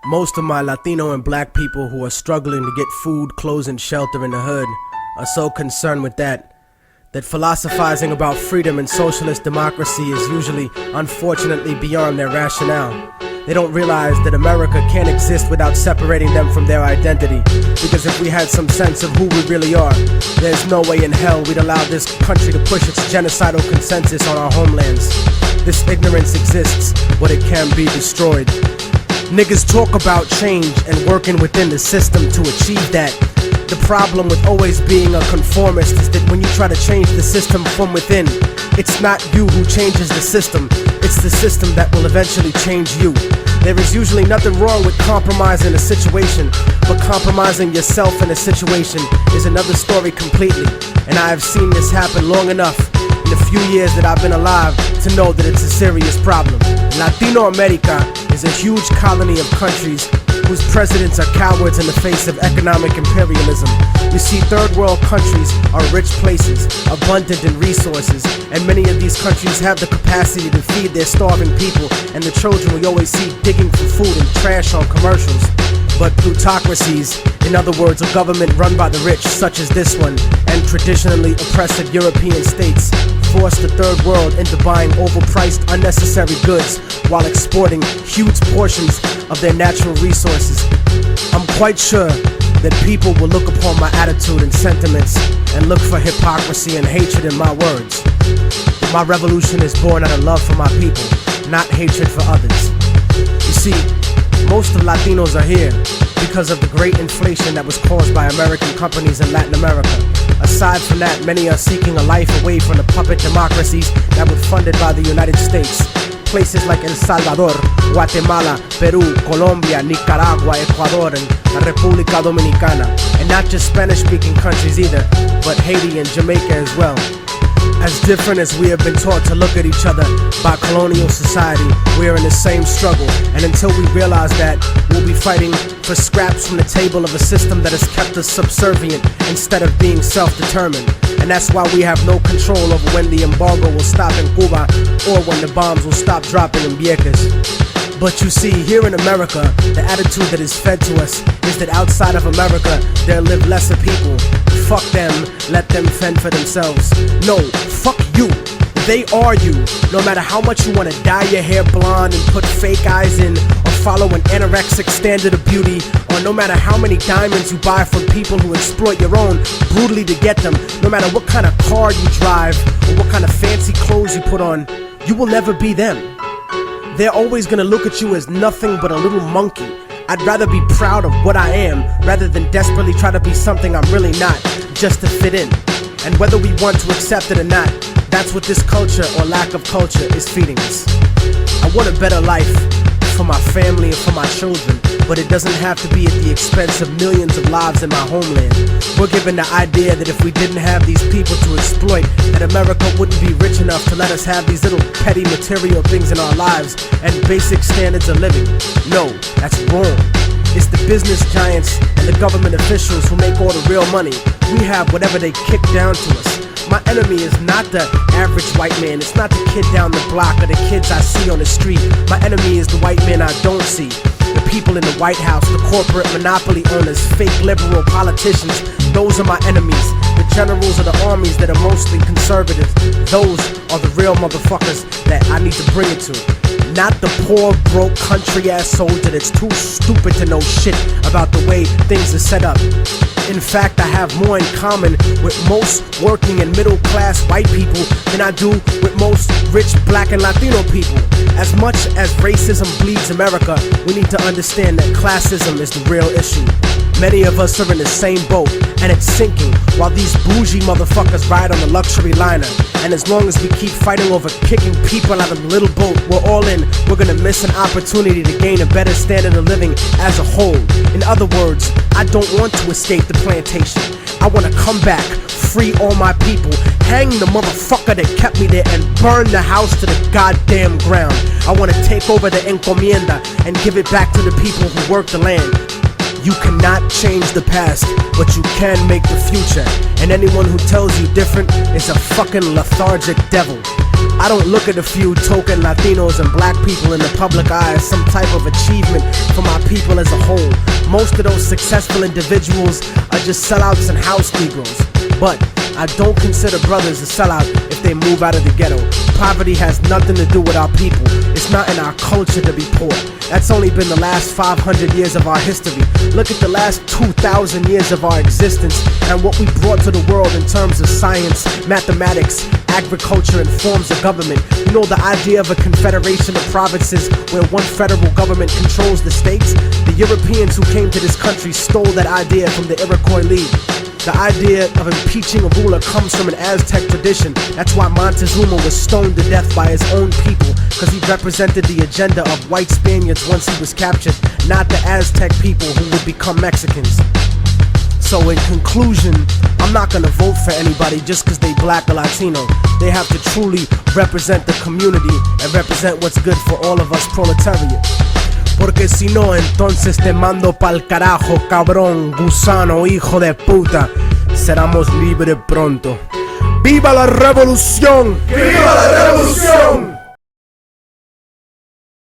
Most of my Latino and black people who are struggling to get food, clothes, and shelter in the hood are so concerned with that philosophizing about freedom and socialist democracy is usually, unfortunately, beyond their rationale. They don't realize that America can't exist without separating them from their identity. Because if we had some sense of who we really are, there's no way in hell we'd allow this country to push its genocidal consensus on our homelands. This ignorance exists, but it can be destroyed. Niggas talk about change and working within the system to achieve that. The problem with always being a conformist is that when you try to change the system from within, it's not you who changes the system, it's the system that will eventually change you. There is usually nothing wrong with compromising a situation, but compromising yourself in a situation is another story completely. And I have seen this happen long enough in the few years that I've been alive to know that it's a serious problem. Latino America is a huge colony of countries whose presidents are cowards in the face of economic imperialism. You see, third world countries are rich places, abundant in resources, and many of these countries have the capacity to feed their starving people and the children we always see digging for food and trash on commercials. But plutocracies, in other words, a government run by the rich, such as this one, and traditionally oppressive European states, force the third world into buying overpriced, unnecessary goods while exporting huge portions of their natural resources. I'm quite sure that people will look upon my attitude and sentiments and look for hypocrisy and hatred in my words. But my revolution is born out of love for my people, not hatred for others. You see, most of Latinos are here because of the great inflation that was caused by American companies in Latin America. Aside from that, many are seeking a life away from the puppet democracies that were funded by the United States. Places like El Salvador, Guatemala, Peru, Colombia, Nicaragua, Ecuador, and la República Dominicana. And not just Spanish-speaking countries either, but Haiti and Jamaica as well. As different as we have been taught to look at each other by colonial society, we are in the same struggle. And until we realize that, we'll be fighting for scraps from the table of a system that has kept us subservient instead of being self-determined. And that's why we have no control over when the embargo will stop in Cuba or when the bombs will stop dropping in Vieques. But you see, here in America, the attitude that is fed to us is that outside of America, there live lesser people. Fuck them, let them fend for themselves. No, fuck you. They are you. No matter how much you want to dye your hair blonde and put fake eyes in, or follow an anorexic standard of beauty, or no matter how many diamonds you buy from people who exploit your own brutally to get them, no matter what kind of car you drive, or what kind of fancy clothes you put on, you will never be them. They're always gonna look at you as nothing but a little monkey. I'd rather be proud of what I am rather than desperately try to be something I'm really not, just to fit in. And whether we want to accept it or not, that's what this culture or lack of culture is feeding us. I want a better life for my family and for my children, but it doesn't have to be at the expense of millions of lives in my homeland. We're given the idea that if we didn't have these people to exploit, that America wouldn't be rich enough to let us have these little petty material things in our lives and basic standards of living. No, that's wrong. It's the business giants and the government officials who make all the real money. We have whatever they kick down to us. My enemy is not the average white man. It's not the kid down the block or the kids I see on the street. My enemy is the white man I don't see. The people in the White House, the corporate monopoly owners, fake liberal politicians. Those are my enemies. The generals of the armies that are mostly conservative. Those are the real motherfuckers that I need to bring it to. Not the poor, broke, country-ass soldier that's too stupid to know shit about the way things are set up. In fact, I have more in common with most working and middle-class white people than I do with most rich black and Latino people. As much as racism bleeds America, we need to understand that classism is the real issue. Many of us are in the same boat, and it's sinking, while these bougie motherfuckers ride on the luxury liner. And as long as we keep fighting over kicking people out of the little boat we're all in, we're gonna miss an opportunity to gain a better standard of living as a whole. In other words, I don't want to escape the plantation. I wanna come back, free all my people, hang the motherfucker that kept me there, and burn the house to the goddamn ground. I wanna take over the encomienda and give it back to the people who work the land. You cannot change the past, but you can make the future. And anyone who tells you different is a fucking lethargic devil. I don't look at a few token Latinos and black people in the public eye as some type of achievement for my people as a whole. Most of those successful individuals are just sellouts and house Negroes. But I don't consider brothers a sellout if they move out of the ghetto. Poverty has nothing to do with our people. It's not in our culture to be poor. That's only been the last 500 years of our history. Look at the last 2,000 years of our existence and what we brought to the world in terms of science, mathematics, agriculture, and forms of government. You know, the idea of a confederation of provinces where one federal government controls the states? The Europeans who came to this country stole that idea from the Iroquois League. The idea of impeaching a ruler comes from an Aztec tradition. That's why Montezuma was stoned to death by his own people, because he represented the agenda of white Spaniards once he was captured, not the Aztec people who would become Mexicans. So in conclusion, I'm not gonna vote for anybody just because they black or Latino. They have to truly represent the community and represent what's good for all of us proletariat. Porque si no, entonces te mando pa'l carajo, cabrón, gusano, hijo de puta. Seramos libres pronto. ¡Viva la revolución! ¡Viva la revolución!